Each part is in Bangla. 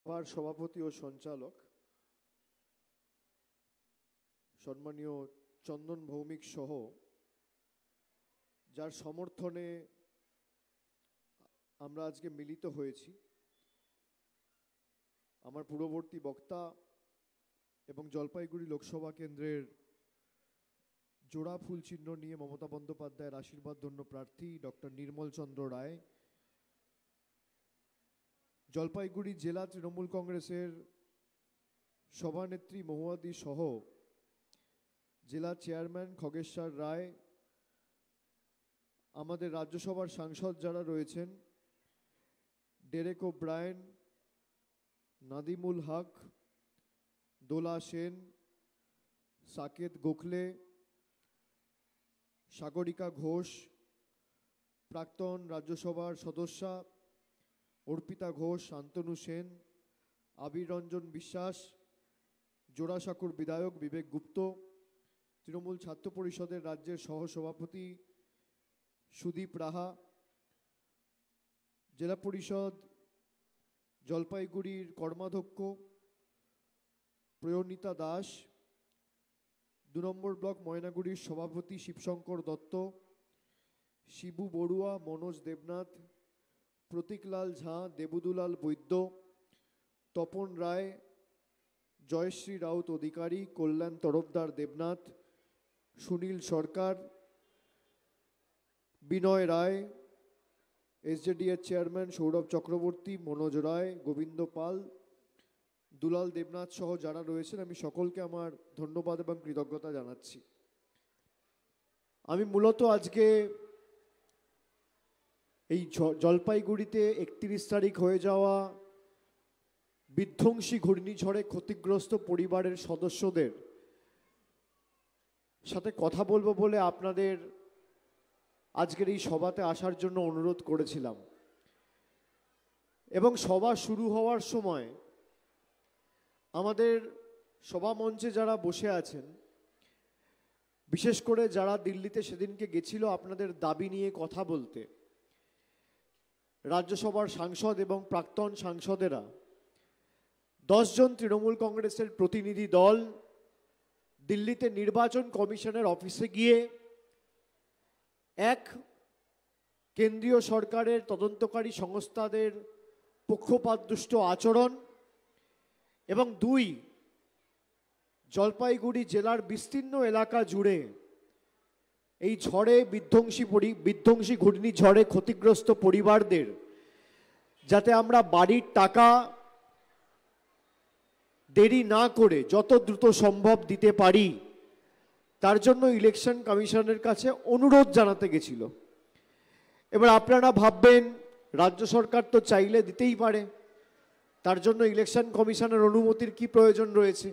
সভার সভাপতি ও সঞ্চালক সম্মানীয় চন্দন ভৌমিক সহ যার সমর্থনে আমরা আজকে মিলিত হয়েছি, আমার পূর্ববর্তী বক্তা এবং জলপাইগুড়ি লোকসভা কেন্দ্রের জোড়া ফুল চিহ্ন নিয়ে মমতা বন্দ্যোপাধ্যায়ের আশীর্বাদ ধন্য প্রার্থী ডক্টর নির্মল চন্দ্র রায়, জলপাইগুড়ি জেলা তৃণমূল কংগ্রেসের সভানেত্রী মহুয়াদি সহ জেলা চেয়ারম্যান খগেশ্বর রায়, আমাদের রাজ্যসভার সাংসদ যারা রয়েছেন ডেরেক ওব্রায়েন, নাদিমুল হক, দোলা সেন, সাকেত গোখলে, সাগরিকা ঘোষ, প্রাক্তন রাজ্যসভার সদস্যা অর্পিতা ঘোষ, শান্তনু সেন, আবির রঞ্জন বিশ্বাস, জোড়াসাঁকুর বিধায়ক বিবেক গুপ্ত, তৃণমূল ছাত্র পরিষদের রাজ্যের সহসভাপতি সুদীপ রাহা, জেলা পরিষদ জলপাইগুড়ির কর্মাধ্যক্ষ প্রয়ণিতা দাস, ২ নম্বর ব্লক ময়নাগুড়ির সভাপতি শিবশঙ্কর দত্ত, শিবু বড়ুয়া, মনোজ দেবনাথ, প্রতীকলাল ঝা, দেবুদুলাল বৈদ্য, তপন রায়, জয়শ্রী রাউত অধিকারী, কল্যাণ তরফদার দেবনাথ, সুনীল সরকার, বিনয় রায়, এসজেডিএর চেয়ারম্যান সৌরভ চক্রবর্তী, মনোজ রায়, গোবিন্দ পাল, দুলাল দেবনাথ সহ যারা রয়েছেন, আমি সকলকে আমার ধন্যবাদ এবং কৃতজ্ঞতা জানাচ্ছি। আমি মূলত আজকে এই জলপাইগুড়িতে ৩১ তারিখ হয়ে যাওয়া বিধ্বংসী ঘূর্ণিঝড়ে ক্ষতিগ্রস্ত পরিবারের সদস্যদের সাথে কথা বলবো বলে আপনাদের আজকের এই সভাতে আসার জন্য অনুরোধ করেছিলাম, এবং সভা শুরু হওয়ার সময় আমাদের সভা মঞ্চে যারা বসে আছেন, বিশেষ করে যারা দিল্লিতে সেদিনকে গেছিল আপনাদের দাবি নিয়ে কথা বলতে, রাজ্যসভার সাংসদ এবং প্রাক্তন সাংসদেরা 10 জন তৃণমূল কংগ্রেসের প্রতিনিধি দল দিল্লিতে নির্বাচন কমিশনের অফিসে গিয়ে এক, কেন্দ্রীয় সরকারের তদন্তকারী সংস্থাদের পক্ষপাতদুষ্ট আচরণ, এবং 2, জলপাইগুড়ি জেলার বিস্তীর্ণ এলাকা জুড়ে এই ঝড়ে বিধ্বংসী ঘূর্ণিঝড়ে ক্ষতিগ্রস্ত পরিবারদের যাতে আমরা বাড়ির টাকা দেরি না করে যত দ্রুত সম্ভব দিতে পারি, তার জন্য ইলেকশন কমিশনের কাছে অনুরোধ জানাতে গেছিল। এবার আপনারা ভাববেন রাজ্য সরকার তো চাইলে দিতেই পারে, তার জন্য ইলেকশন কমিশনের অনুমতির কি প্রয়োজন রয়েছে?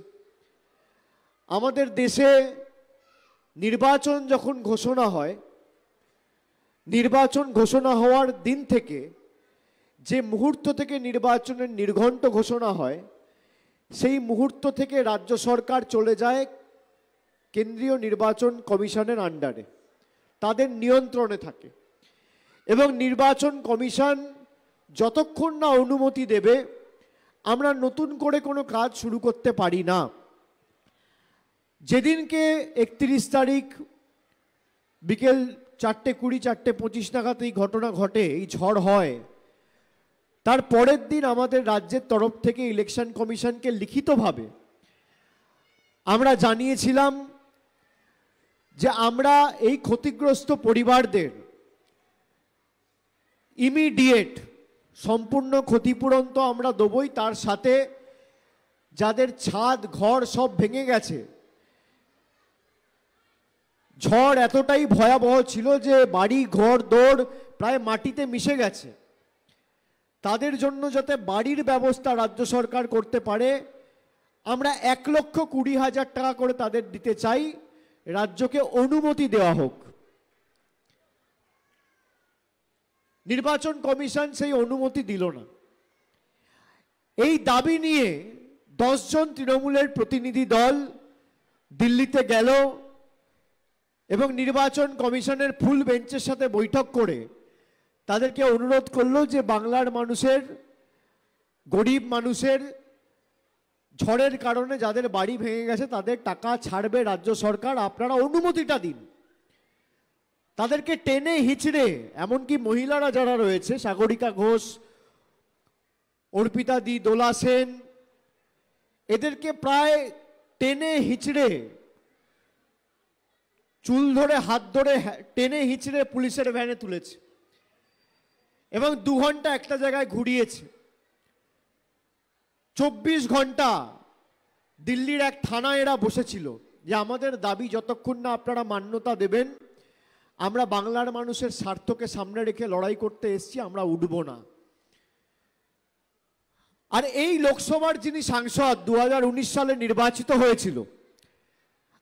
আমাদের দেশে নির্বাচন যখন ঘোষণা হয়, নির্বাচন ঘোষণা হওয়ার দিন থেকে যে মুহূর্ত থেকে নির্বাচনের নির্ঘণ্ট ঘোষণা হয়, সেই মুহূর্ত থেকে রাজ্য সরকার চলে যায় কেন্দ্রীয় নির্বাচন কমিশনের আন্ডারে, তাদের নিয়ন্ত্রণে থাকে, এবং নির্বাচন কমিশন যতক্ষণ না অনুমতি দেবে আমরা নতুন করে কোনো কাজ শুরু করতে পারি না। যেদিনকে ৩১ তারিখ বিকেল 4:20, 4:25 নাগাদ এই ঘটনা ঘটে, এই ঝড় হয়, তার পরের দিন আমাদের রাজ্যের তরফ থেকে ইলেকশন কমিশনকে লিখিতভাবে আমরা জানিয়েছিলাম যে আমরা এই ক্ষতিগ্রস্ত পরিবারদের ইমিডিয়েট সম্পূর্ণ ক্ষতিপূরণ তো আমরা দেবই, তার সাথে যাদের ছাদ ঘর সব ভেঙে গেছে, ঝড় এতটাই ভয়াবহ ছিল যে বাড়ি ঘর দৌড় প্রায় মাটিতে মিশে গেছে, তাদের জন্য যাতে বাড়ির ব্যবস্থা রাজ্য সরকার করতে পারে, আমরা 1,20,000 টাকা করে তাদের দিতে চাই, রাজ্যকে অনুমতি দেওয়া হোক। নির্বাচন কমিশন সেই অনুমতি দিল না। এই দাবি নিয়ে 10 জন তৃণমূলের প্রতিনিধি দল দিল্লিতে গেল এবং নির্বাচন কমিশনের ফুল বেঞ্চের সাথে বৈঠক করে তাদেরকে অনুরোধ করলো যে বাংলার মানুষের গরিব মানুষের ঝড়ের কারণে যাদের বাড়ি ভেঙে গেছে তাদের টাকা ছাড়বে রাজ্য সরকার, আপনারা অনুমতিটা দিন। তাদেরকে টেনে হিচড়ে, এমনকি মহিলারা যারা রয়েছে, সাগরিকা ঘোষ, অর্পিতা দি, দোলা সেন, এদেরকে প্রায় টেনে হিচড়ে, চুল ধরে হাত ধরে টেনে হিচড়ে পুলিশের ভ্যানে তুলেছে এবং 2 ঘন্টা একটা জায়গায় ঘুরিয়েছে। 24 ঘন্টা দিল্লির এক থানায় এরা বসেছিল যে আমাদের দাবি যতক্ষণ না আপনারা মান্যতা দেবেন, আমরা বাংলার মানুষের স্বার্থকে সামনে রেখে লড়াই করতে এসেছি, আমরা উঠব না। আর এই লোকসভার যিনি সাংসদ 2019 সালে নির্বাচিত হয়েছিল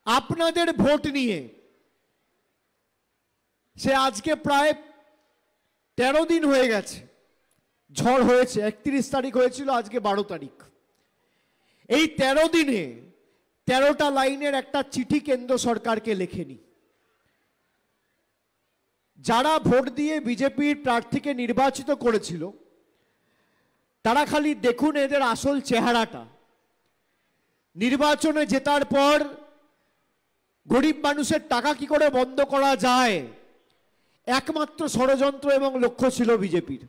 আপনাদের ভোট নিয়ে, সে আজকে প্রায় 13 দিন হয়ে গেছে। ঝড় হয়েছে 31 তারিখ হয়েছিল, আজকে 12 তারিখ। এই 13 দিনে 13টা লাইনের একটা চিঠি কেন্দ্র সরকারকে লেখেনি। যারা ভোট দিয়ে বিজেপির প্রার্থীকে নির্বাচিত করেছিল তারা খালি দেখুন এদের আসল চেহারাটা। নির্বাচনে জেতার পর গরিব মানুষের টাকা কি করে বন্ধ করা যায়, একমাত্র ষড়যন্ত্র এবং লক্ষ্য ছিল বিজেপির।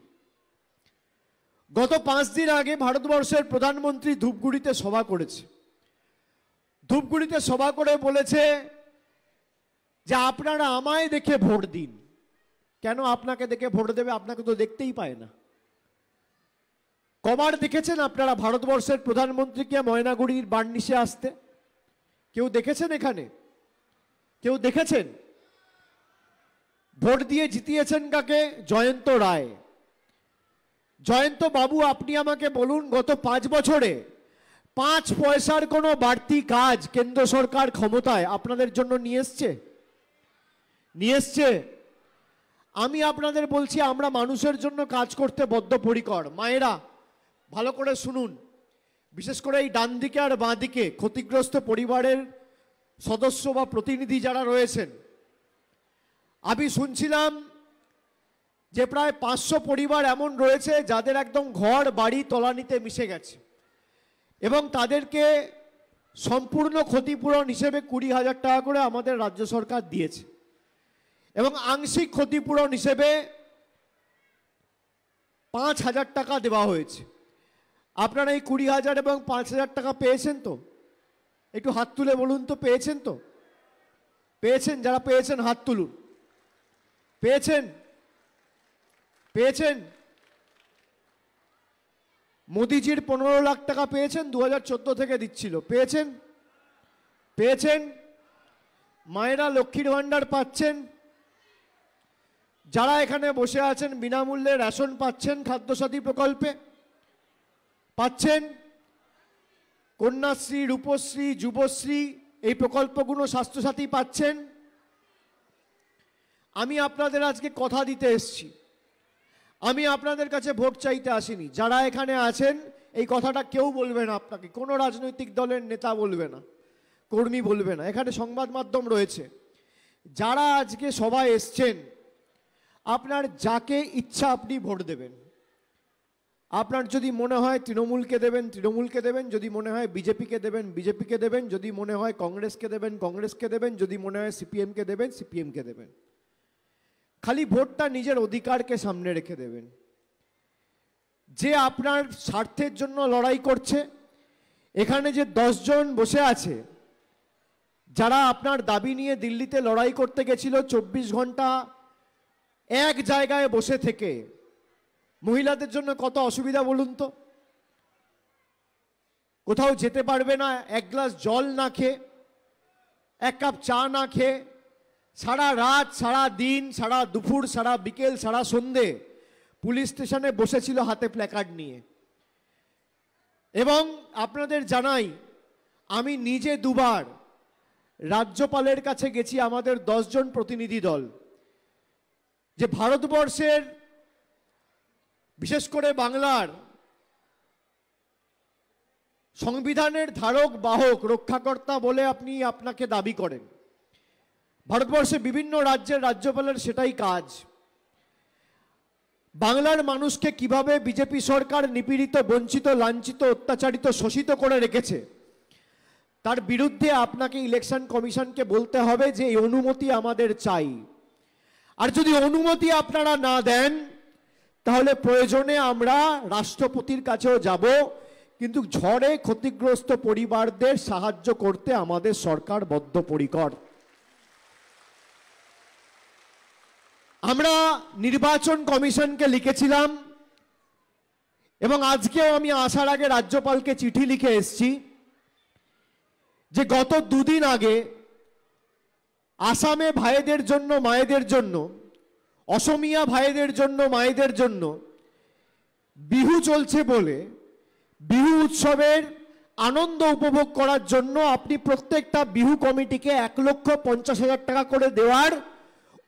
গত 5 দিন আগে ভারতবর্ষের প্রধানমন্ত্রী ধূপগুড়িতে সভা করেছে। ধূপগুড়িতে সভা করে বলেছে যে আপনারা আমায় দেখে ভোট দিন। কেন আপনাকে দেখে ভোট দেবে? আপনাকে তো দেখতেই পায় না। কবার দেখেছেন আপনারা ভারতবর্ষের প্রধানমন্ত্রীকে ময়নাগুড়ির বার্নিশে আসতে? কেউ দেখেছেন? এখানে কেউ দেখেছেন? ভোট দিয়ে জিতিয়েছেন কাকে? জয়ন্ত রায়। জয়ন্ত বাবু, আপনি আমাকে বলুন, গত 5 বছরে 5 পয়সার কোনো বাড়তি কাজ কেন্দ্র সরকার ক্ষমতায় আপনাদের জন্য নিয়ে এসছে? নিয়ে এসছে? আমি আপনাদের বলছি, আমরা মানুষের জন্য কাজ করতে বদ্ধপরিকর। মায়েরা ভালো করে শুনুন, বিশেষ করে এই ডান দিকে আর বাঁ দিকে ক্ষতিগ্রস্ত পরিবারের সদস্য বা প্রতিনিধি যারা রয়েছেন, আমি শুনছিলাম যে প্রায় 500 পরিবার এমন রয়েছে যাদের একদম ঘর বাড়ি তলানিতে মিশে গেছে এবং তাদেরকে সম্পূর্ণ ক্ষতিপূরণ হিসেবে 20,000 টাকা করে আমাদের রাজ্য সরকার দিয়েছে এবং আংশিক ক্ষতিপূরণ হিসেবে 5,000 টাকা দেওয়া হয়েছে। আপনারা এই 20,000 এবং 5,000 টাকা পেয়েছেন তো? একটু হাত তুলে বলুন তো, পেয়েছেন তো? পেয়েছেন? যারা পেয়েছেন হাত তুলুন। পেয়েছেন? পেয়েছেন? মোদিজির 15 লাখ টাকা পেয়েছেন, 2014 থেকে দিচ্ছিল। পেয়েছেন? পেয়েছেন? মায়েরা লক্ষ্মীর ভাণ্ডার পাচ্ছেন। যারা এখানে বসে আছেন বিনামূল্যে রেশন পাচ্ছেন খাদ্যসাথী প্রকল্পে, পাচ্ছেন। কন্যাশ্রী, রূপশ্রী, যুবশ্রী, এই প্রকল্পগুলো স্বাস্থ্যসাথী পাচ্ছেন। আমি আপনাদের আজকে কথা দিতে এসেছি, আমি আপনাদের কাছে ভোট চাইতে আসিনি। যারা এখানে আছেন এই কথাটা কেউ বলবে না আপনাকে, কোনো রাজনৈতিক দলের নেতা বলবে না, কর্মী বলবে না, এখানে সংবাদ মাধ্যম রয়েছে। যারা আজকে সবাই এসছেন, আপনার যাকে ইচ্ছা আপনি ভোট দেবেন। আপনার যদি মনে হয় তৃণমূলকে দেবেন তৃণমূলকে দেবেন, যদি মনে হয় বিজেপিকে দেবেন বিজেপিকে দেবেন, যদি মনে হয় কংগ্রেসকে দেবেন কংগ্রেসকে দেবেন, যদি মনে হয় সিপিএমকে দেবেন সিপিএমকে দেবেন। খালি ভোটটা নিজের অধিকারকে সামনে রেখে দেবেন। যে আপনার স্বার্থের জন্য লড়াই করছে, এখানে যে 10 জন বসে আছে যারা আপনার দাবি নিয়ে দিল্লিতে লড়াই করতে গেছিল, 24 ঘন্টা এক জায়গায় বসে থেকে, মহিলাদের জন্য কত অসুবিধা বলুন তো। কোথাও যেতে পারবে না, 1 গ্লাস জল না খেয়ে, 1 কাপ চা না খেয়ে, সারা রাত, সারা দিন, সারা দুপুর, সারা বিকেল, সারা সন্ধে পুলিশ স্টেশনে বসেছিল হাতে প্ল্যাকার্ড নিয়ে। এবং আপনাদের জানাই, আমি নিজে 2 বার রাজ্যপালের কাছে গেছি, আমাদের 10 জন প্রতিনিধি দল, যে ভারতবর্ষের বিশেষ করে বাংলার সংবিধানের ধারক বাহক রক্ষাকর্তা বলে আপনি আপনাকে দাবি করেন। ভারতবর্ষে বিভিন্ন রাজ্যের রাজ্যপালের সেটাই কাজ। বাংলার মানুষকে কিভাবে বিজেপি সরকার নিপীড়িত, বঞ্চিত, লাঞ্ছিত, অত্যাচারিত, শোষিত করে রেখেছে, তার বিরুদ্ধে আপনাকে ইলেকশন কমিশনকে বলতে হবে যে এই অনুমতি আমাদের চাই। আর যদি অনুমতি আপনারা না দেন তাহলে প্রয়োজনে আমরা রাষ্ট্রপতির কাছেও যাব, কিন্তু ঝড়ে ক্ষতিগ্রস্ত পরিবারদের সাহায্য করতে আমাদের সরকার বদ্ধপরিকর। আমরা নির্বাচন কমিশনকে লিখেছিলাম এবং আজকেও আমি আসার আগে রাজ্যপালকে চিঠি লিখে এসেছি যে গত দুদিন আগে আসামে ভাইদের জন্য, মায়েদের জন্য, অসমিয়া ভাইদের জন্য, মায়েদের জন্য বিহু চলছে বলে বিহু উৎসবের আনন্দ উপভোগ করার জন্য আপনি প্রত্যেকটা বিহু কমিটিকে 1,50,000 টাকা করে দেওয়ার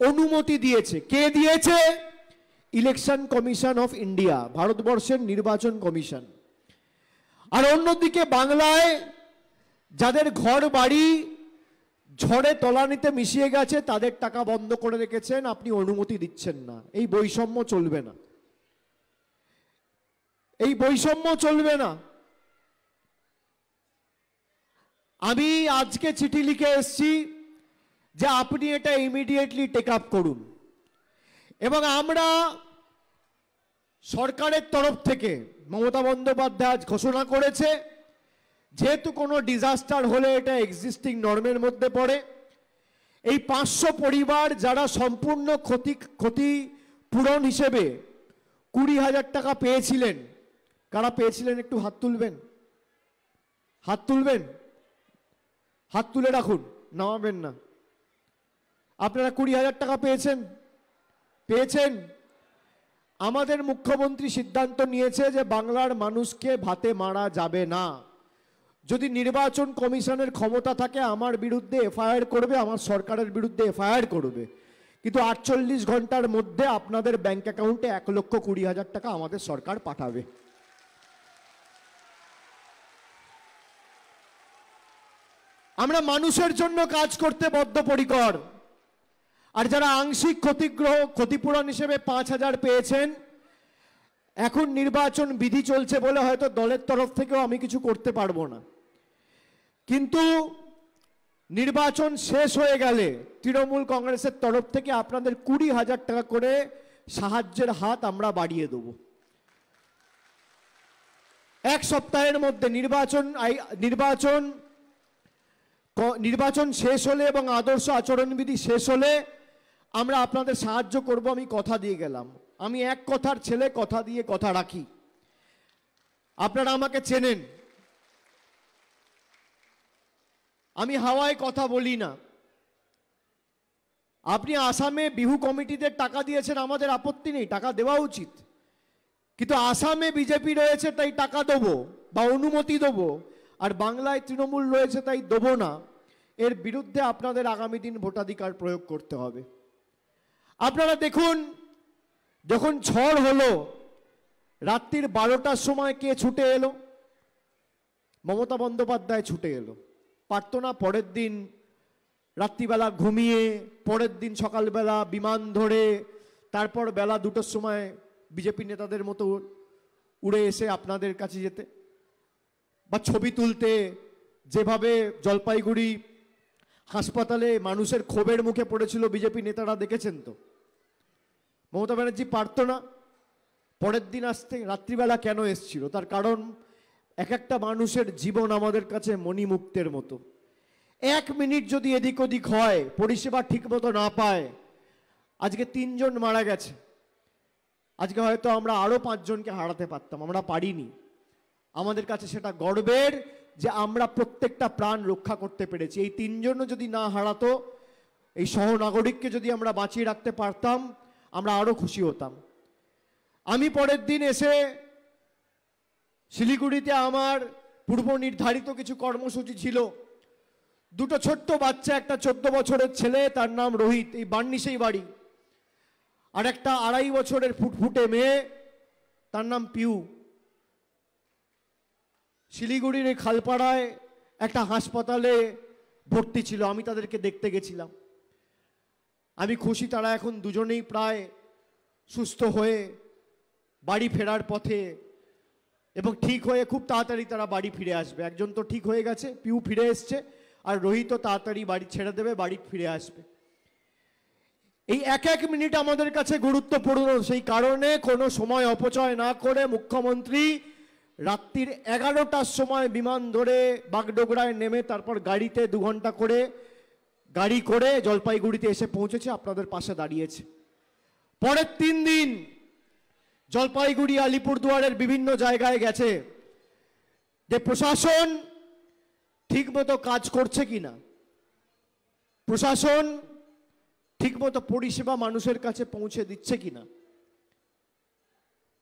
অনুমতি দিয়েছে। কে দিয়েছে? ইলেকশন কমিশন অফ ইন্ডিয়া, ভারতবর্ষের নির্বাচন কমিশন। আর অন্যদিকে বাংলায় যাদের ঘর বাড়ি ঝড়ে তলানিতে মিশিয়ে গেছে তাদের টাকা বন্ধ করে রেখেছেন, আপনি অনুমতি দিচ্ছেন না। এই বৈষম্য চলবে না, এই বৈষম্য চলবে না। আমি আজকে চিঠি লিখে এসেছি যে আপনি এটা ইমিডিয়েটলি টেক আপ করুন। এবং আমরা সরকারের তরফ থেকে, মমতা বন্দ্যোপাধ্যায় আজ ঘোষণা করেছে, যেহেতু কোনো ডিজাস্টার হলে এটা এক্সিস্টিং নর্মের মধ্যে পড়ে, এই 500 পরিবার যারা সম্পূর্ণ ক্ষতিপূরণ হিসেবে 20,000 টাকা পেয়েছিলেন, কারা পেয়েছিলেন একটু হাত তুলবেন, হাত তুলবেন, হাত তুলে রাখুন, নামাবেন না। আপনারা 20,000 টাকা পেয়েছেন? পেয়েছেন? আমাদের মুখ্যমন্ত্রী সিদ্ধান্ত নিয়েছে যে বাংলার মানুষকে ভাতে মারা যাবে না। যদি নির্বাচন কমিশনের ক্ষমতা থাকে আমার বিরুদ্ধে এফআইআর করবে, আমার সরকারের বিরুদ্ধে এফআইআর করবে, কিন্তু 48 ঘন্টার মধ্যে আপনাদের ব্যাংক অ্যাকাউন্টে 1,20,000 টাকা আমাদের সরকার পাঠাবে। আমরা মানুষের জন্য কাজ করতে বদ্ধপরিকর। আর যারা আংশিক ক্ষতিপূরণ হিসেবে 5,000 পেয়েছেন, এখন নির্বাচন বিধি চলছে বলে হয়তো দলের তরফ থেকেও আমি কিছু করতে পারবো না, কিন্তু নির্বাচন শেষ হয়ে গেলে তৃণমূল কংগ্রেসের তরফ থেকে আপনাদের 20,000 টাকা করে সাহায্যের হাত আমরা বাড়িয়ে দেব। এক সপ্তাহের মধ্যে নির্বাচন শেষ হলে এবং আদর্শ আচরণবিধি শেষ হলে আমরা আপনাদের সাহায্য করব, আমি কথা দিয়ে গেলাম। আমি এক কথার ছেলে, কথা দিয়ে কথা রাখি। আপনারা আমাকে চেনেন, আমি হাওয়ায় কথা বলি না। আপনি আসামে বিহু কমিটিদের টাকা দিয়েছেন, আমাদের আপত্তি নেই, টাকা দেওয়া উচিত, কিন্তু আসামে বিজেপি রয়েছে তাই টাকা দেবো বা অনুমতি দেবো, আর বাংলায় তৃণমূল রয়েছে তাই দেবো না। এর বিরুদ্ধে আপনাদের আগামী দিন ভোটাধিকার প্রয়োগ করতে হবে। আপনারা দেখুন, যখন ঝড় হলো রাত্রির 12টার সময় কে ছুটে এলো? মমতা বন্দ্যোপাধ্যায় ছুটে এলো। পারতো না পরের দিন রাত্রিবেলা ঘুমিয়ে, পরের দিন সকালবেলা বিমান ধরে, তারপর বেলা 2টোর সময় বিজেপি নেতাদের মতো উড়ে এসে আপনাদের কাছে যেতে বা ছবি তুলতে? যেভাবে জলপাইগুড়ি হাসপাতালে মানুষের ক্ষোভের মুখে পড়েছিল বিজেপি নেতারা, দেখেছেন তো? মমতা ব্যানার্জি পারতো না পরের দিন আসতে? রাত্রিবেলা কেন এসছিল? তার কারণ এক একটা মানুষের জীবন আমাদের কাছে মণিমুক্তের মতো। 1 মিনিট যদি এদিক ওদিক হয়, পরিষেবা ঠিক মতো না পায়, আজকে 3 জন মারা গেছে, আজকে হয়তো আমরা আরো 5 জনকে হারাতে পারতাম, আমরা পারিনি। আমাদের কাছে সেটা গর্বের যে আমরা প্রত্যেকটা প্রাণ রক্ষা করতে পেরেছি। এই 3 জনও যদি না হারাতো, এই সহনাগরিককে যদি আমরা বাঁচিয়ে রাখতে পারতাম, আমরা আরো খুশি হতাম। আমি পরের দিন এসে শিলিগুড়িতে আমার পূর্ব নির্ধারিত কিছু কর্মসূচি ছিল। 2টো ছোট্ট বাচ্চা, একটা 14 বছরের ছেলে, তার নাম রোহিত, এই বার্নিশেই বাড়ি, আর একটা 2.5 বছরের ফুটফুটে মেয়ে, তার নাম পিউ। শিলিগুড়ির এই খালপাড়ায় একটা হাসপাতালে ভর্তি ছিল, আমি তাদেরকে দেখতে গেছিলাম। আমি খুশি তারা এখন দুজনেই প্রায় সুস্থ হয়ে বাড়ি ফেরার পথে, এবং ঠিক হয়ে খুব তাড়াতাড়ি তারা বাড়ি ফিরে আসবে। একজন তো ঠিক হয়ে গেছে, পিউ ফিরে এসছে, আর রোহিত তাড়াতাড়ি বাড়ি ছেড়ে দেবে, বাড়ি ফিরে আসবে। এই এক এক মিনিট আমাদের কাছে গুরুত্বপূর্ণ, সেই কারণে কোনো সময় অপচয় না করে মুখ্যমন্ত্রী রাত্রির 11টার সময় বিমান ধরে বাগডোগরায় নেমে তারপর গাড়িতে 2 ঘন্টা করে গাড়ি করে জলপাইগুড়িতে এসে পৌঁছেছে, আপনাদের পাশে দাঁড়িয়েছে। পরের 3 দিন জলপাইগুড়ি আলিপুরদুয়ারের বিভিন্ন জায়গায় গেছে, যে প্রশাসন ঠিকমতো কাজ করছে কিনা, প্রশাসন ঠিকমতো পরিষেবা মানুষের কাছে পৌঁছে দিচ্ছে কিনা।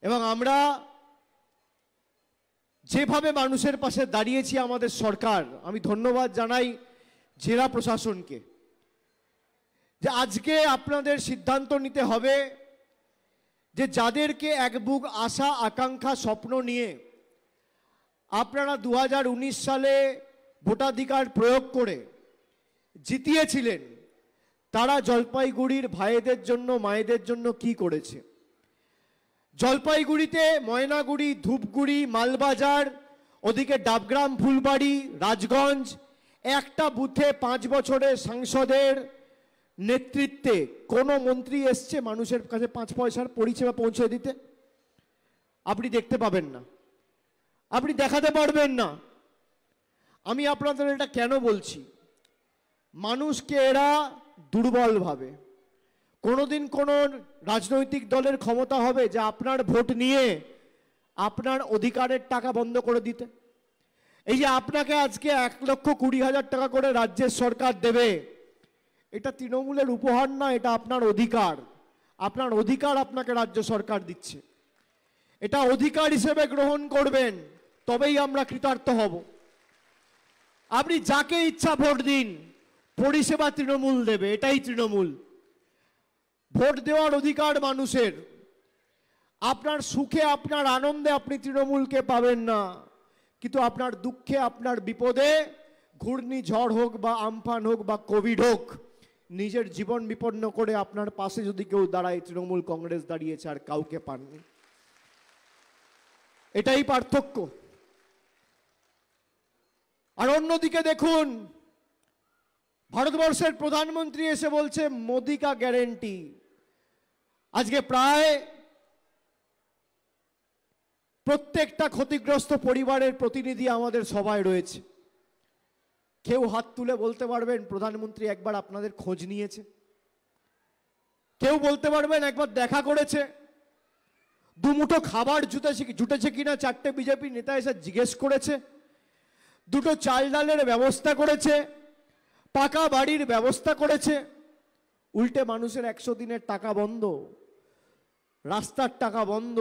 এবং আমরা যেভাবে মানুষের পাশে দাঁড়িয়েছি আমাদের সরকার, আমি ধন্যবাদ জানাই জেলা প্রশাসনকে, যে আজকে আপনাদের সিদ্ধান্ত নিতে হবে যে যাদেরকে এক বুক আশা আকাঙ্ক্ষা স্বপ্ন নিয়ে আপনারা 2019 সালে ভোটাধিকার প্রয়োগ করে জিতিয়েছিলেন, তারা জলপাইগুড়ির ভাইদের জন্য মায়েদের জন্য কি করেছে। জলপাইগুড়িতে ময়নাগুড়ি, ধূপগুড়ি, মালবাজার, ওদিকে ডাবগ্রাম, ফুলবাড়ি, রাজগঞ্জ, একটা বুথে 5 বছরের সাংসদের নেতৃত্বে কোনো মন্ত্রী এসছে মানুষের কাছে 5 পয়সার পরিষেবা পৌঁছে দিতে? আপনি দেখতে পাবেন না, আপনি দেখাতে পারবেন না। আমি আপনাদের এটা কেন বলছি, মানুষকে এরা দুর্বল ভাবে। কোনোদিন কোনো রাজনৈতিক দলের ক্ষমতা হবে যে আপনার ভোট নিয়ে আপনার অধিকারের টাকা বন্ধ করে দিতে? এই যে আপনাকে আজকে 1,20,000 টাকা করে রাজ্যের সরকার দেবে, এটা তৃণমূলের উপহার না, এটা আপনার অধিকার। আপনার অধিকার আপনাকে রাজ্য সরকার দিচ্ছে, এটা অধিকার হিসেবে গ্রহণ করবেন, তবেই আমরা কৃতার্থ হব। আপনি যাকে ইচ্ছা ভোট দিন, পরিষেবা তৃণমূল দেবে, এটাই তৃণমূল। ভোট দেওয়ার অধিকার মানুষের। আপনার সুখে আপনার আনন্দে আপনি তৃণমূলকে পাবেন না, কিন্তু আপনার দুঃখে আপনার বিপদে, ঘূর্ণিঝড় হোক বা আমফান হোক বা কোভিড হোক, নিজের জীবন বিপন্ন করে আপনার পাশে যদি কেউ দাঁড়ায়, তৃণমূল কংগ্রেস দাঁড়িয়েছে, আর কাউকে পাননি। এটাই পার্থক্য। আর অন্যদিকে দেখুন, ভারতবর্ষের প্রধানমন্ত্রী এসে বলছে মোদি কা গ্যারেন্টি। আজকে প্রায় প্রত্যেকটা ক্ষতিগ্রস্ত পরিবারের প্রতিনিধি আমাদের সভায় রয়েছে। কেউ হাত তুলে বলতে পারবেন প্রধানমন্ত্রী একবার আপনাদের খোঁজ নিয়েছে? কেউ বলতে পারবেন একবার দেখা করেছে? দুমুঠো খাবার জুটেছে কিনা 4টে বিজেপি নেতা এসে জিজ্ঞেস করেছে? 2টো চাল ডালের ব্যবস্থা করেছে? পাকা বাড়ির ব্যবস্থা করেছে? উল্টে মানুষের 100 দিনের টাকা বন্ধ, রাস্তার টাকা বন্ধ,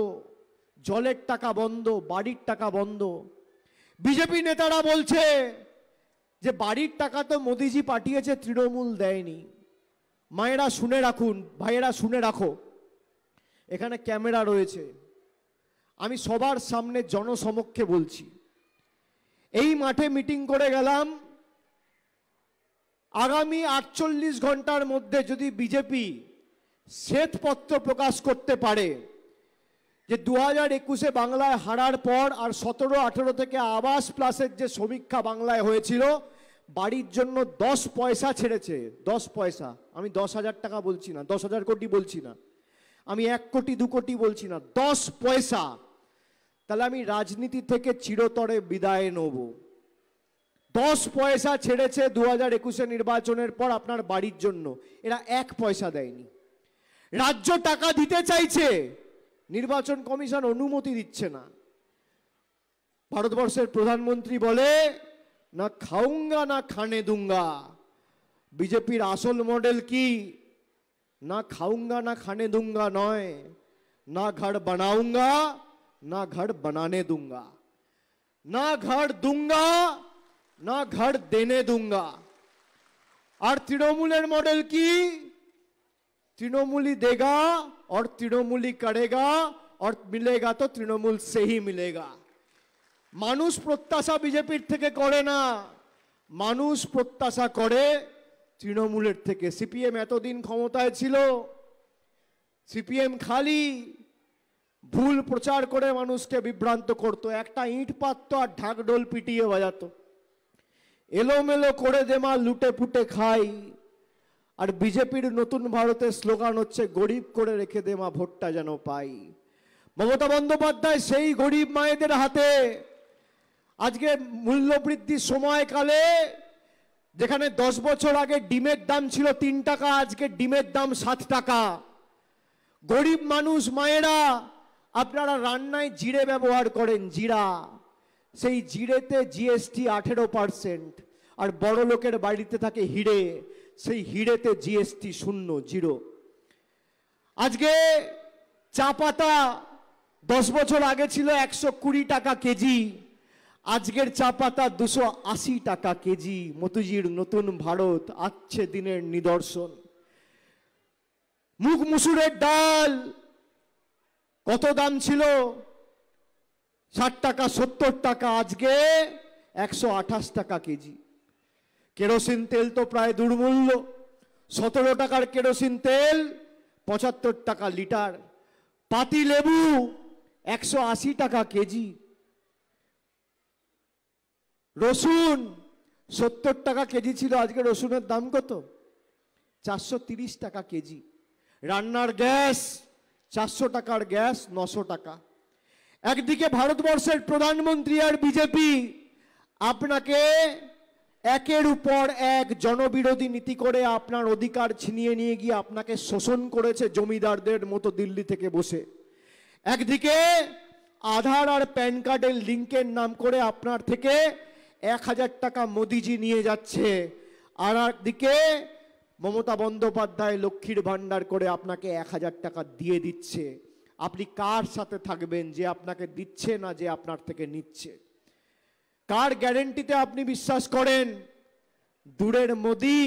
জলের টাকা বন্ধ, বাড়ির টাকা বন্ধ। বিজেপি নেতারা বলছে যে বাড়ির টাকা তো মোদিজি পাঠিয়েছে, তৃণমূল দেয়নি। মায়েরা শুনে রাখুন, ভাইয়েরা শুনে রাখো, এখানে ক্যামেরা রয়েছে, আমি সবার সামনে জনসমক্ষে বলছি, এই মাঠে মিটিং করে গেলাম, আগামী 48 ঘন্টার মধ্যে যদি বিজেপি শ্বেতপত্র প্রকাশ করতে পারে যে 2021-এ বাংলায় হারার পর আর 17-18 থেকে আবাস প্লাসের যে সমীক্ষা বাংলায় হয়েছিল, বাড়ির জন্য 10 পয়সা ছেড়েছে, 10 পয়সা। আমি 10,000 টাকা বলছি না, 10,000 কোটি বলছি না, আমি 1 কোটি 2 কোটি বলছি না, 10 পয়সা। তাহলে আমি রাজনীতি থেকে চিরতরে বিদায় নেব। 10 পয়সা ছেড়েছে 2021-এ নির্বাচনের পর আপনার বাড়ির জন্য, এরা 1 পয়সা দেয়নি। রাজ্য টাকা দিতে চাইছে, নির্বাচন কমিশন অনুমতি দিচ্ছে না। ভারতবর্ষের প্রধানমন্ত্রী বলে না খাউঙ্গা না খানে দুঙ্গা। বিজেপির আসল মডেল কি? না খাউঙ্গা না খানে দুঙ্গা নয়, না ঘর বানাউঙ্গা না ঘর বানানে দুঙ্গা, না ঘর দুঙ্গা না ঘর দেনে দুঙ্গা। আর তৃণমূলের মডেল কি? तृणमूली देगा और तृणमूली करेगा और मिलेगा तो तृणमूल से ही मिलेगा। मानुष प्रत्याशा बीजेपीर থেকে করে না, মানুষ প্রত্যাশা করে তৃণমূলের থেকে। সিপিএম এতদিন ক্ষমতায় ছিল, সিপিএম খালি ভুল প্রচার করে মানুষকে বিভ্রান্ত করত, একটা ইট পাততো আর ঢাকঢোল পিটিয়ে বাজাতো, এলোমেলো করে দেমা লুটে পুটে খাই। আর বিজেপির নতুন ভারতের স্লোগান হচ্ছে গরিব করে রেখে দেমা ভোটটা যেন পাই। মমতা বন্দ্যোপাধ্যায় সেই গরিব মায়েদের হাতে আজকে মূল্যবৃদ্ধির সময়কালে যেখানে 10 বছর আগে ডিমের দাম ছিল 3 টাকা, আজকে ডিমের দাম 7 টাকা। গরিব মানুষ মায়েরা, আপনারা রান্নায় জিরে ব্যবহার করেন, জিরা, সেই জিরেতে জিএসটি 18%, আর বড় লোকের বাড়িতে থাকে হিরে, সেই হিরেতে জিএসটি 0। আজকে চা পাতা 10 বছর আগে ছিল 120 টাকা কেজি, আজকের চা পাতা 280 টাকা কেজি। মোদিজির নতুন ভারত আসছে দিনের নিদর্শন। মুগ মুসুরের ডাল কত দাম ছিল? 60 টাকা 70 টাকা, আজকে 128 টাকা কেজি। কেরোসিন তেল তো প্রায় দুর্মূল্য, 17 টাকার কেরোসিন তেল 75 টাকা লিটার। পাতি লেবু 180 টাকা কেজি। রসুন 70 টাকা কেজি ছিল, আজকে রসুনের দাম কত? 430 টাকা কেজি। রান্নার গ্যাস 400 টাকার গ্যাস 900 টাকা। একদিকে ভারতবর্ষের প্রধানমন্ত্রী আর বিজেপি আপনাকে একের উপর এক জনবিরোধী নীতি করে আপনার অধিকার ছিনিয়ে নিয়ে গিয়ে আপনাকে শোষণ করেছে জমিদারদের মতো দিল্লি থেকে বসে। একদিকে আধার আর প্যান কার্ডের লিঙ্কের নাম করে আপনার থেকে 1000 টাকা মোদিজি নিয়ে যাচ্ছে, আর একদিকে মমতা বন্দ্যোপাধ্যায় লক্ষ্মীর ভান্ডার করে আপনাকে 1000 টাকা দিয়ে দিচ্ছে। আপনি কার সাথে থাকবেন, যে আপনাকে দিচ্ছে না যে আপনার থেকে নিচ্ছে? কার গ্যারেন্টিতে আপনি বিশ্বাস করেন? দূরের মোদি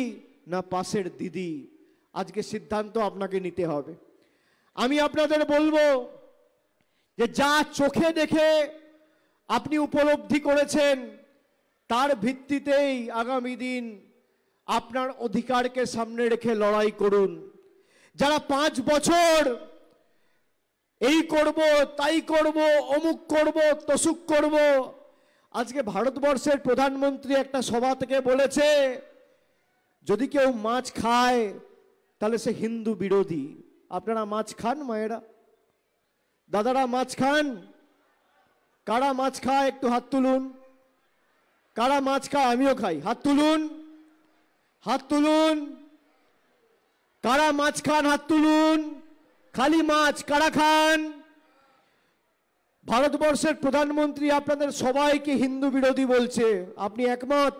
না পাশের দিদি? আজকে সিদ্ধান্ত আপনাকে নিতে হবে। আমি আপনাদের বলবো যে যা চোখে দেখে আপনি উপলব্ধি করেছেন তার ভিত্তিতেই আগামী দিন আপনার অধিকারকে সামনে রেখে লড়াই করুন। যারা 5 বছর এই করব তাই করব অমুক করব তসুক করব, আজকে ভারতবর্ষের প্রধানমন্ত্রী একটা সভা থেকে বলেছে যদি কেউ মাছ খায় তাহলে সে হিন্দু বিরোধী। আপনারা মাছ খান মায়েরা, দাদারা মাছ খান? কারা মাছ খায় একটু হাত তুলুন। কারা মাছ খায়? আমিও খাই, হাত তুলুন, হাত তুলুন। কারা মাছ খান হাত তুলুন। খালি মাছ কারা খান? ভারতবর্ষের প্রধানমন্ত্রী আপনাদের সবাইকে হিন্দু বিরোধী বলছে। আপনি একমত?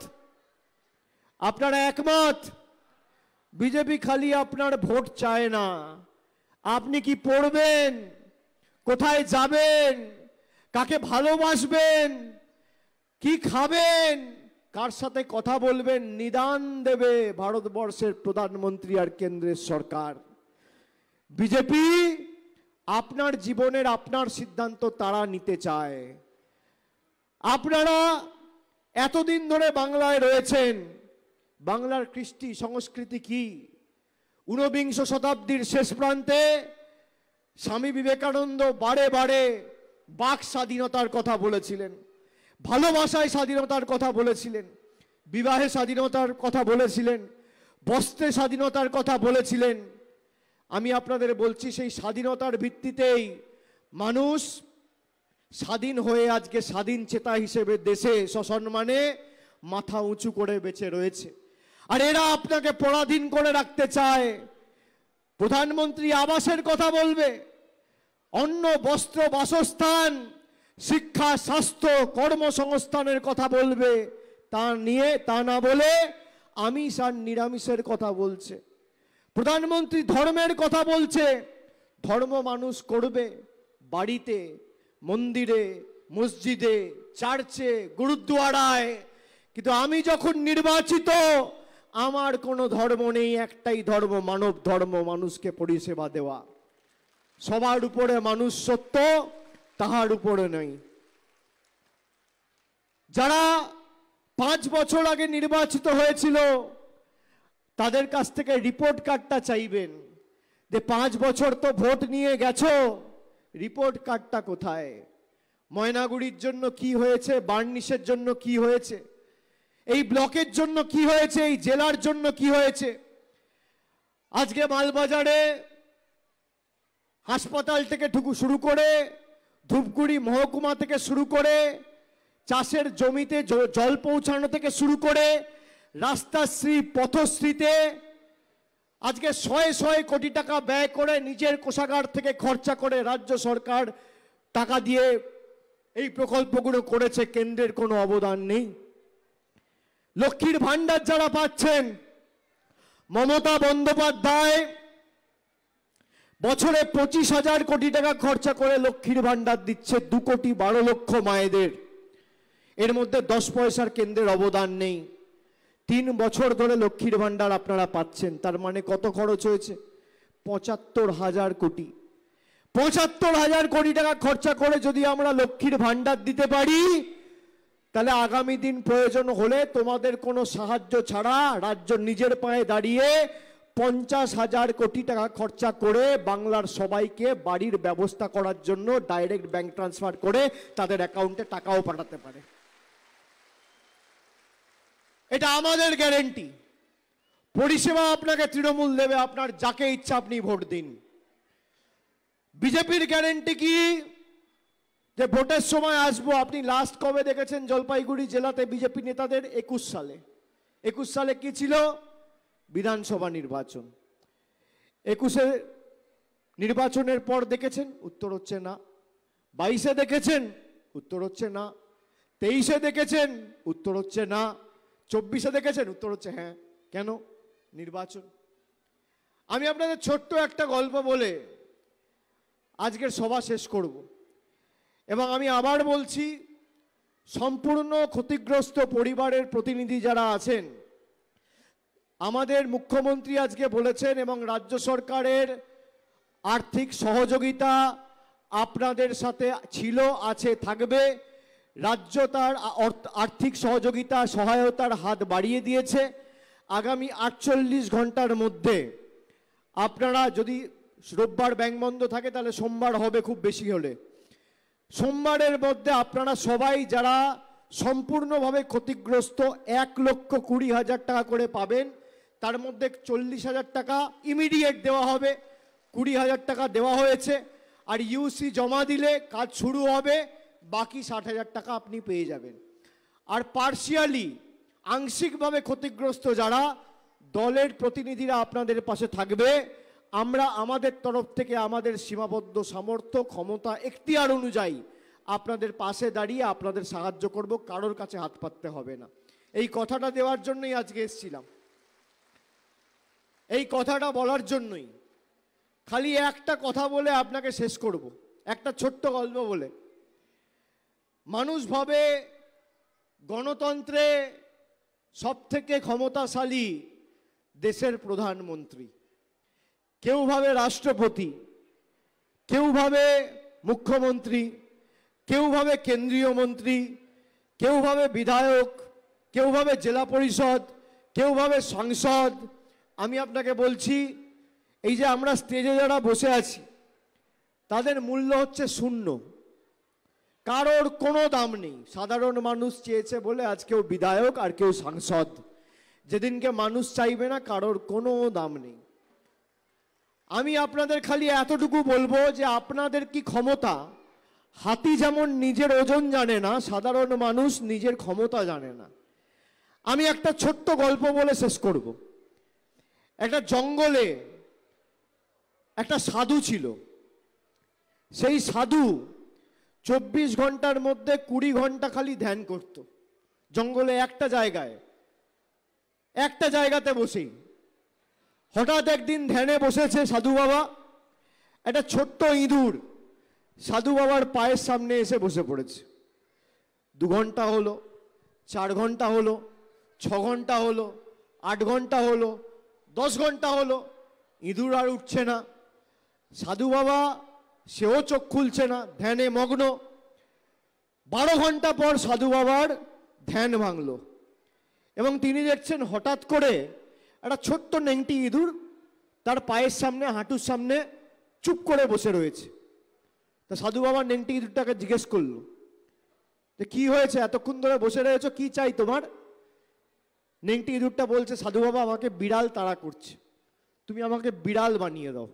আপনারা একমত? বিজেপি খালি আপনার ভোট চায় না। আপনি কি পড়বেন, কোথায় যাবেন, কাকে ভালোবাসবেন, কি খাবেন, কার সাথে কথা বলবেন, নিদান দেবে ভারতবর্ষের প্রধানমন্ত্রী আর কেন্দ্রের সরকার। বিজেপি আপনার জীবনের আপনার সিদ্ধান্ত তারা নিতে চায়। আপনারা এতদিন ধরে বাংলায় রয়েছেন, বাংলার কৃষ্টি সংস্কৃতি কি? 19বিংশ শতাব্দীর শেষ প্রান্তে স্বামী বিবেকানন্দ বারে বারে বাক স্বাধীনতার কথা বলেছিলেন, ভালোবাসায় স্বাধীনতার কথা বলেছিলেন, বিবাহে স্বাধীনতার কথা বলেছিলেন, বস্ত্রে স্বাধীনতার কথা বলেছিলেন। আমি আপনাদের বলছি সেই স্বাধীনতার ভিত্তিতেই মানুষ স্বাধীন হয়ে আজকে স্বাধীন চেতা হিসেবে দেশে সসম্মানে মাথা উঁচু করে বেঁচে রয়েছে। আর এরা আপনাকে পরাধীন করে রাখতে চায়। প্রধানমন্ত্রী আবাসের কথা বলবে, অন্ন বস্ত্র বাসস্থান শিক্ষা স্বাস্থ্য কর্মসংস্থানের কথা বলবে, তা না বলে আমিষ আর নিরামিষের কথা বলছে। প্রধানমন্ত্রী ধর্মের কথা বলছে, ধর্ম মানুষ করবে বাড়িতে, মন্দিরে, মসজিদে, চার্চে, গুরুদ্বারায়। কিন্তু আমি যখন নির্বাচিত, আমার কোনো ধর্ম নেই, একটাই ধর্ম, মানব ধর্ম, মানুষকে পরিষেবা দেওয়া। সবার উপরে মানুষ সত্য, তাহার উপরে নেই। যারা 5 বছর আগে নির্বাচিত হয়েছিল তাদের কাছ থেকে রিপোর্ট কার্ডটা চাইবেন যে 5 বছর তো ভোট নিয়ে গেছো, রিপোর্ট কার্ডটা কোথায়? ময়নাগুড়ির জন্য কি হয়েছে, বার্নিশের জন্য কি হয়েছে, এই ব্লকের জন্য কি হয়েছে, এই জেলার জন্য কি হয়েছে? আজকে মালবাজারে হাসপাতাল থেকে শুরু করে, ধূপগুড়ি মহকুমা থেকে শুরু করে, চাষের জমিতে জল পৌঁছানো থেকে শুরু করে, রাস্তাশ্রী পথশ্রীতে আজকে শয়ে শয়ে কোটি টাকা ব্যয় করে নিজের কোষাগার থেকে খরচা করে রাজ্য সরকার টাকা দিয়ে এই প্রকল্পগুলো করেছে। কেন্দ্রের কোনো অবদান নেই। লক্ষ্মীর ভান্ডার যারা পাচ্ছেন, মমতা বন্দ্যোপাধ্যায় বছরে 25,000 কোটি টাকা খরচা করে লক্ষ্মীর ভান্ডার দিচ্ছে 2,12,00,000 মায়েদের। এর মধ্যে 10 পয়সার কেন্দ্রের অবদান নেই। 3 বছর ধরে লক্ষ্মীর ভান্ডার আপনারা পাচ্ছেন। তার মানে কত খরচ হয়েছে? 75,000 কোটি। 75,000 কোটি টাকা খরচা করে যদি আমরা লক্ষ্মীর ভান্ডার দিতে পারি, তাহলে আগামী দিন প্রয়োজন হলে তোমাদের কোনো সাহায্য ছাড়া রাজ্য নিজের পায়ে দাঁড়িয়ে 50,000 কোটি টাকা খরচা করে বাংলার সবাইকে বাড়ির ব্যবস্থা করার জন্য ডাইরেক্ট ব্যাংক ট্রান্সফার করে তাদের অ্যাকাউন্টে টাকাও পাঠাতে পারে। এটা আমাদের গ্যারেন্টি। পরিষেবা আপনাকে তৃণমূল দেবে, আপনার যাকে ইচ্ছা আপনি ভোট দিন। বিজেপির গ্যারেন্টি কি? যে ভোটের সময় আসবো। আপনি লাস্ট কবে দেখেছেন জলপাইগুড়ি জেলাতে বিজেপি নেতাদের? 21 সালে। 21 সালে কি ছিল? বিধানসভা নির্বাচন। 21-এ নির্বাচনের পর দেখেছেন? উত্তর হচ্ছে না। 22-এ দেখেছেন? উত্তর হচ্ছে না। 23-এ দেখেছেন? উত্তর হচ্ছে না। 24-এ দেখেছেন? উত্তর হচ্ছে হ্যাঁ। কেন? নির্বাচন। আমি আপনাদের ছোট্ট একটা গল্প বলে আজকের সভা শেষ করব। এবং আমি আবার বলছি, সম্পূর্ণ ক্ষতিগ্রস্ত পরিবারের প্রতিনিধি যারা আছেন, আমাদের মুখ্যমন্ত্রী আজকে বলেছেন এবং রাজ্য সরকারের আর্থিক সহযোগিতা আপনাদের সাথে ছিল, আছে, থাকবে। রাজ্য তার আর্থিক সহযোগিতা সহায়তার হাত বাড়িয়ে দিয়েছে। আগামী 48 ঘন্টার মধ্যে আপনারা, যদি রোববার ব্যাংক বন্ধ থাকে তাহলে সোমবার হবে খুব বেশি হলে, সোমবারের মধ্যে আপনারা সবাই যারা সম্পূর্ণভাবে ক্ষতিগ্রস্ত 1,20,000 টাকা করে পাবেন। তার মধ্যে 40,000 টাকা ইমিডিয়েট দেওয়া হবে, 20,000 টাকা দেওয়া হয়েছে। আর ইউসি জমা দিলে কাজ শুরু হবে, বাকি 60,000 টাকা আপনি পেয়ে যাবেন। আর পার্শিয়ালি, আংশিকভাবে ক্ষতিগ্রস্ত যারা, দলের প্রতিনিধিরা আপনাদের পাশে থাকবে। আমরা আমাদের তরফ থেকে আমাদের সীমাবদ্ধ সামর্থ্য, ক্ষমতা, এখতিয়ার অনুযায়ী আপনাদের পাশে দাঁড়িয়ে আপনাদের সাহায্য করব। কারোর কাছে হাত পাততে হবে না। এই কথাটা দেওয়ার জন্যই আজকে এসেছিলাম, এই কথাটা বলার জন্যই। খালি একটা কথা বলে আপনাকে শেষ করব, একটা ছোট্ট গল্প বলে। মানুষ ভাবে গণতন্ত্রে সবথেকে ক্ষমতাশালী দেশের প্রধানমন্ত্রী, কেউ ভাবে রাষ্ট্রপতি, কেউ ভাবে মুখ্যমন্ত্রী, কেউ ভাবে কেন্দ্রীয় মন্ত্রী, কেউ ভাবে বিধায়ক, কেউ ভাবে জেলা পরিষদ, কেউ ভাবে সাংসদ। আমি আপনাকে বলছি, এই যে আমরা স্টেজে যারা বসে আছি তাদের মূল্য হচ্ছে শূন্য। কারোর কোনো দাম নেই। সাধারণ মানুষ চেয়েছে বলে আজ কেউ বিধায়ক আর কেউ সাংসদ। যেদিনকে মানুষ চাইবে না, কারোর কোনো দাম নেই। আমি আপনাদের খালি এতটুকু বলবো যে আপনাদের কি ক্ষমতা? হাতি যেমন নিজের ওজন জানে না, সাধারণ মানুষ নিজের ক্ষমতা জানে না। আমি একটা ছোট্ট গল্প বলে শেষ করব। একটা জঙ্গলে একটা সাধু ছিল। সেই সাধু 24 ঘন্টার মধ্যে 20 ঘন্টা খালি ধ্যান করত। জঙ্গলে একটা জায়গাতে বসেই। হঠাৎ একদিন ধ্যানে বসেছে সাধু বাবা, একটা ছোট্ট ইঁদুর সাধু বাবার পায়ের সামনে এসে বসে পড়েছে। 2 ঘন্টা হলো, 4 ঘন্টা হলো, 6 ঘন্টা হলো, 8 ঘন্টা হলো, 10 ঘন্টা হলো, ইঁদুর আর উঠছে না। সাধু বাবা সেও চোখ খুলছে না, ধ্যানে মগ্ন। 12 ঘন্টা পর সাধু বাবার ধ্যান ভাঙল এবং তিনি দেখছেন হঠাৎ করে একটা ছোট্ট নেংটি ইঁদুর তার পায়ের সামনে, হাঁটুর সামনে চুপ করে বসে রয়েছে। তা সাধু বাবা নেংটি ইঁদুরটাকে জিজ্ঞেস করলো যে কি হয়েছে, এতক্ষণ ধরে বসে রয়েছো, কি চাই তোমার? নেংটি ইঁদুরটা বলছে, সাধু বাবা আমাকে বিড়াল তাড়া করছে, তুমি আমাকে বিড়াল বানিয়ে দাও,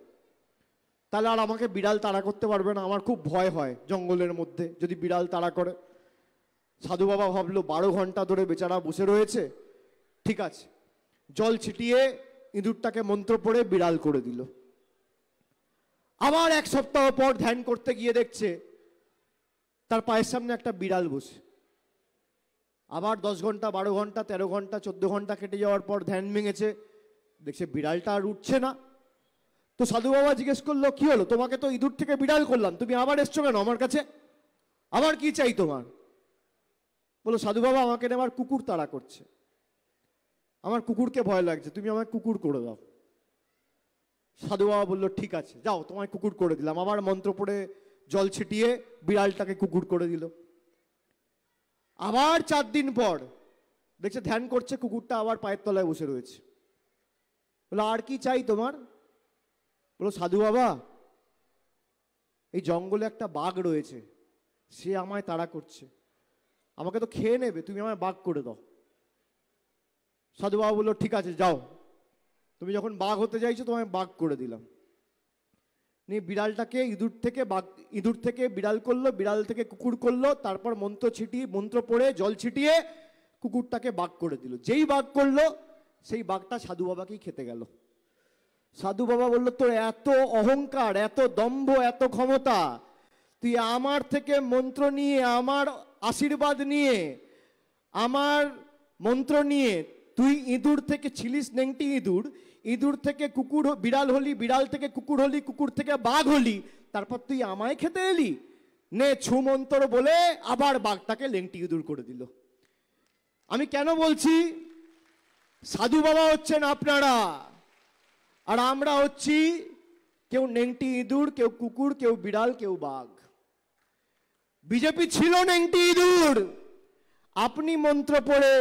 তাহলে আর আমাকে বিড়াল তাড়া করতে পারবে না, আমার খুব ভয় হয় জঙ্গলের মধ্যে যদি বিড়াল তাড়া করে। সাধু বাবা ভাবলো 12 ঘন্টা ধরে বেচারা বসে রয়েছে, ঠিক আছে, জল ছিটিয়ে ইঁদুরটাকে মন্ত্র পড়ে বিড়াল করে দিল। আবার 1 সপ্তাহ পর ধ্যান করতে গিয়ে দেখছে তার পায়ের সামনে একটা বিড়াল বসে। আবার 10 ঘন্টা, 12 ঘন্টা, 13 ঘন্টা, 14 ঘন্টা কেটে যাওয়ার পর ধ্যান ভেঙেছে, দেখছে বিড়ালটা আর উঠছে না। তো সাধু বাবা জিজ্ঞেস করলো, কি হলো, তোমাকে তো ইঁদুর থেকে বিড়াল করলাম, তুমি আবার এসছো কেন আমার কাছে, আবার কি চাই তোমার? বলো, সাধু বাবা আমাকে আমার কুকুর তাড়া করছে, আমার কুকুরকে ভয় লাগছে, তুমি আমাকে কুকুর করে দাও। সাধু বাবা বললো, ঠিক আছে, যাও, তোমায় কুকুর করে দিলাম। আবার মন্ত্র পড়ে জল ছিটিয়ে বিড়ালটাকে কুকুর করে দিল। আবার 4 দিন পর দেখছে ধ্যান করছে, কুকুরটা আবার পায়ের তলায় বসে রয়েছে। বলো, আর কি চাই তোমার? বলো, সাধু বাবা এই জঙ্গলে একটা বাঘ রয়েছে, সে আমায় তাড়া করছে, আমাকে তো খেয়ে নেবে, তুমি আমায় বাঘ করে দাও। সাধু বাবা বললো, ঠিক আছে, যাও, তুমি যখন বাঘ হতে চাইছো তোমায় বাঘ করে দিলাম। নিয়ে বিড়ালটাকে ইঁদুর থেকে বিড়াল করলো, বিড়াল থেকে কুকুর করলো, তারপর মন্ত্র পড়ে জল ছিটিয়ে কুকুরটাকে বাঘ করে দিল। যেই বাঘ করলো সেই বাঘটা সাধু বাবাকেই খেতে গেল। সাধু বাবা বললো, তোর এত অহংকার, এত দম্ভ, এত ক্ষমতা, তুই আমার থেকে মন্ত্র নিয়ে, আমার আশীর্বাদ নিয়ে, আমার মন্ত্র নিয়ে তুই ইঁদুর থেকে ছিলিস নেংটি ইঁদুর, ইঁদুর থেকে কুকুর বিড়াল হলি, বিড়াল থেকে কুকুর হলি, কুকুর থেকে বাঘ হলি, তারপর তুই আমায় খেতে এলি? নে, ছু মন্ত্র বলে আবার বাঘটাকে লেংটি ইঁদুর করে দিল। আমি কেন বলছি, সাধু বাবা হচ্ছেন আপনারা, আর আমরা হচ্ছি কেউ নেংটি ইঁদুর, কেউ কুকুর, কেউ বিড়াল, কেউ বাঘ। বিজেপি ছিল নেংটি ইঁদুর, আপনি মন্ত্র পড়ে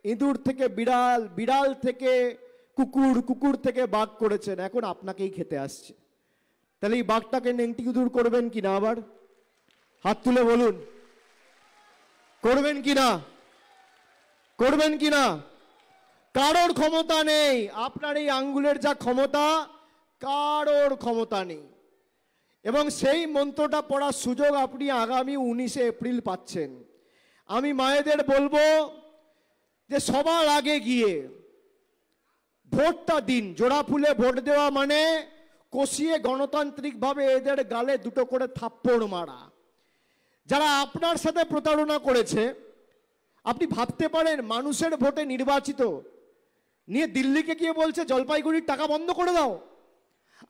ইঁদুর থেকে বিড়াল, বিড়াল থেকে কুকুর, কুকুর থেকে বাঘ করেছেন, এখন আপনাকেই খেতে আসছে। তাহলে এই বাঘটাকে নেংটি ইঁদুর করবেন কিনা? আবার হাত তুলে বলুন, করবেন কিনা? করবেন কিনা? কারোর ক্ষমতা নেই, আপনার এই আঙ্গুলের যা ক্ষমতা, কারোর ক্ষমতা নেই। এবং সেই মন্ত্রটা পড়ার সুযোগ আপনি আগামী 19শে এপ্রিল পাচ্ছেন। আমি মায়েদের বলবো যে সবার আগে গিয়ে ভোটটা দিন। জোড়া ফুলে ভোট দেওয়া মানে কষিয়ে গণতান্ত্রিকভাবে এদের গালে 2টো করে থাপ্পড় মারা। যারা আপনার সাথে প্রতারণা করেছে, আপনি ভাবতে পারেন মানুষের ভোটে নির্বাচিত, নিয়ে দিল্লিকে গিয়ে বলছে জলপাইগুড়ির টাকা বন্ধ করে দাও,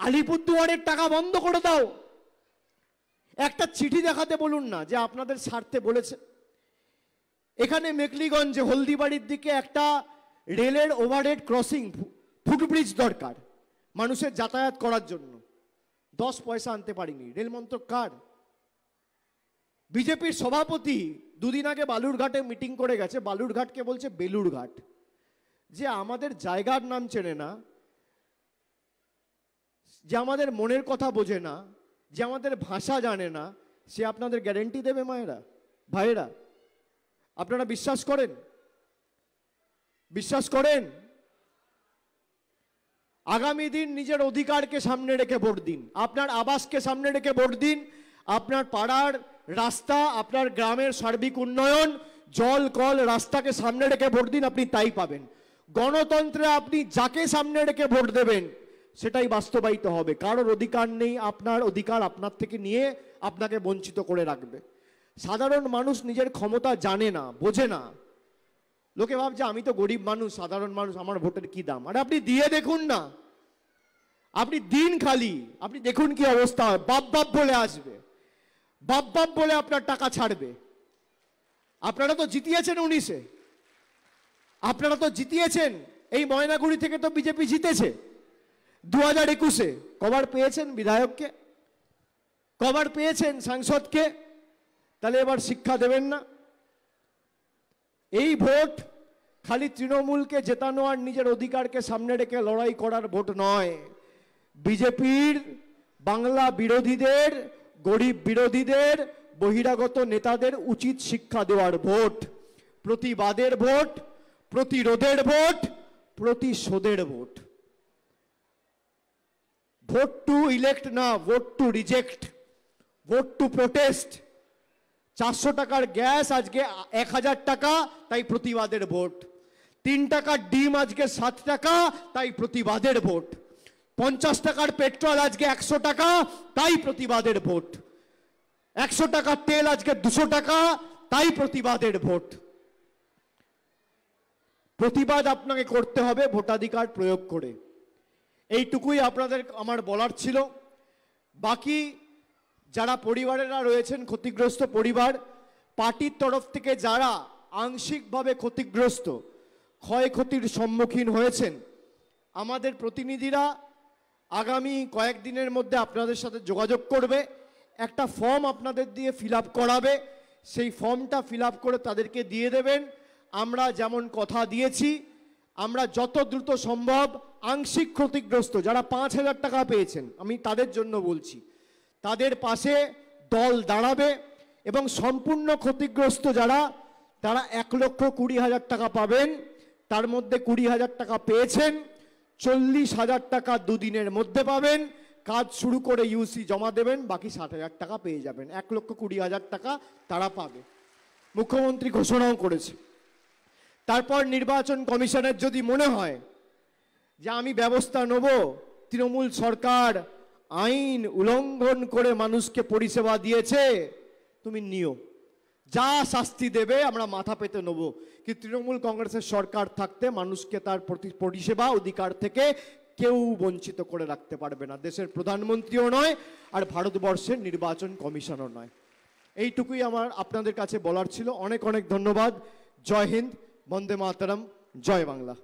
আলিপুরদুয়ারের টাকা বন্ধ করে দাও। একটা চিঠি দেখাতে বলুন না যে আপনাদের স্বার্থে বলেছে। এখানে মেকলিগঞ্জে হলদিবাড়ির দিকে একটা রেলের ওভারহেড ক্রসিং, ফুটব্রিজ দরকার মানুষের যাতায়াত করার জন্য, 10 পয়সা আনতে পারিনি। রেলমন্ত্রক কার? বিজেপির সভাপতি 2 দিন আগে বালুরঘাটে মিটিং করে গেছে, বালুরঘাটকে বলছে বেলুরঘাট। যে আমাদের জায়গার নাম চেনে না, যে আমাদের মনের কথা বোঝে না, যে আমাদের ভাষা জানে না, সে আপনাদের গ্যারেন্টি দেবে? মায়েরা, ভাইয়েরা, আপনারা বিশ্বাস করেন? বিশ্বাস করেন? আগামী দিন নিজের অধিকারকে সামনে রেখে ভোট দিন, আপনার আবাসকে সামনে রেখে ভোট দিন, আপনার পাড়ার রাস্তা, আপনার গ্রামের সার্বিক উন্নয়ন, জল, কল, রাস্তাকে সামনে রেখে ভোট দিন, আপনি তাই পাবেন। গণতন্ত্রে আপনি যাকে সামনে রেখে ভোট দেবেন সেটাই বাস্তবায়িত হবে। কারোর অধিকার নেই আপনার অধিকার আপনার থেকে নিয়ে আপনাকে বঞ্চিত করে রাখবে। সাধারণ মানুষ নিজের ক্ষমতা জানে না, বোঝে না। লোকে ভাবছে আমি তো গরিব মানুষ, সাধারণ মানুষ, আমার ভোটের কি দাম। আরে আপনি দিয়ে দেখুন না, আপনি দিন খালি, আপনি দেখুন কি অবস্থা হয়। বাপ বাপ বলে আসবে, বাপ বাপ বলে আপনার টাকা ছাড়বে। আপনারা তো জিতিয়েছেন 19-এ, আপনারা তো জিতিয়েছেন। এই ময়নাগুড়ি থেকে তো বিজেপি জিতেছে। 2021-এ কবার পেয়েছেন বিধায়ককে, কবার পেয়েছেন সাংসদকে? তাহলে এবার শিক্ষা দেবেন না? এই ভোট খালি তৃণমূলকে জেতানো আর নিজের অধিকারকে সামনে রেখে লড়াই করার ভোট নয়। বিজেপির বাংলা বিরোধীদের গরিব বিরোধীদের, বহিরাগত নেতাদের উচিত শিক্ষা দেওয়ার ভোট, প্রতিবাদের ভোট, প্রতিরোধের ভোট, প্রতিশোধের ভোট। ভোট টু ইলেক্ট না, vote two reject, vote two protest. 400 টাকার গ্যাস আজকে 1000 টাকা, তাই প্রতিবাদের ভোট। 3 টাকার ডিম আজকে 7 টাকা, তাই প্রতিবাদের ভোট। 50 টাকার পেট্রোল আজকে 100 টাকা, তাই প্রতিবাদের ভোট। 100 টাকার তেল আজকে 200 টাকা, তাই প্রতিবাদের ভোট। প্রতিবাদ আপনাকে করতে হবে ভোটাধিকার প্রয়োগ করে। এইটুকুই আপনাদের আমার বলার ছিল। বাকি যারা পরিবারেরা রয়েছেন ক্ষতিগ্রস্ত পরিবার, পার্টির তরফ থেকে যারা আংশিকভাবে ক্ষতিগ্রস্ত, ক্ষয়ক্ষতির সম্মুখীন হয়েছেন, আমাদের প্রতিনিধিরা আগামী কয়েকদিনের মধ্যে আপনাদের সাথে যোগাযোগ করবে। একটা ফর্ম আপনাদের দিয়ে ফিল আপ করাবে, সেই ফর্মটা ফিল আপ করে তাদেরকে দিয়ে দেবেন। আমরা যেমন কথা দিয়েছি, আমরা যত দ্রুত সম্ভব আংশিক ক্ষতিগ্রস্ত যারা 5000 টাকা পেয়েছেন, আমি তাদের জন্য বলছি, তাদের পাশে দল দাঁড়াবে। এবং সম্পূর্ণ ক্ষতিগ্রস্ত যারা, তারা 1,20,000 টাকা পাবেন। তার মধ্যে 20,000 টাকা পেয়েছেন, 40,000 টাকা দুদিনের মধ্যে পাবেন। কাজ শুরু করে ইউসি জমা দেবেন, বাকি 60,000 টাকা পেয়ে যাবেন। 1,20,000 টাকা তারা পাবে, মুখ্যমন্ত্রী ঘোষণাও করেছে। তারপর নির্বাচন কমিশনের যদি মনে হয় যে আমি ব্যবস্থা নেব, তৃণমূল সরকার আইন উল্লঙ্ঘন করে মানুষকে পরিষেবা দিয়েছে, তুমি নিও, যা শাস্তি দেবে আমরা মাথা পেতে নেব। কি তৃণমূল কংগ্রেসের সরকার থাকতে মানুষকে তার পরিষেবা অধিকার থেকে কেউ বঞ্চিত করে রাখতে পারবে না, দেশের প্রধানমন্ত্রীও নয়, আর ভারতবর্ষের নির্বাচন কমিশনও নয়। এইটুকুই আমার আপনাদের কাছে বলার ছিল। অনেক অনেক ধন্যবাদ। জয় হিন্দ, বন্দে মাতরম, জয় বাংলা।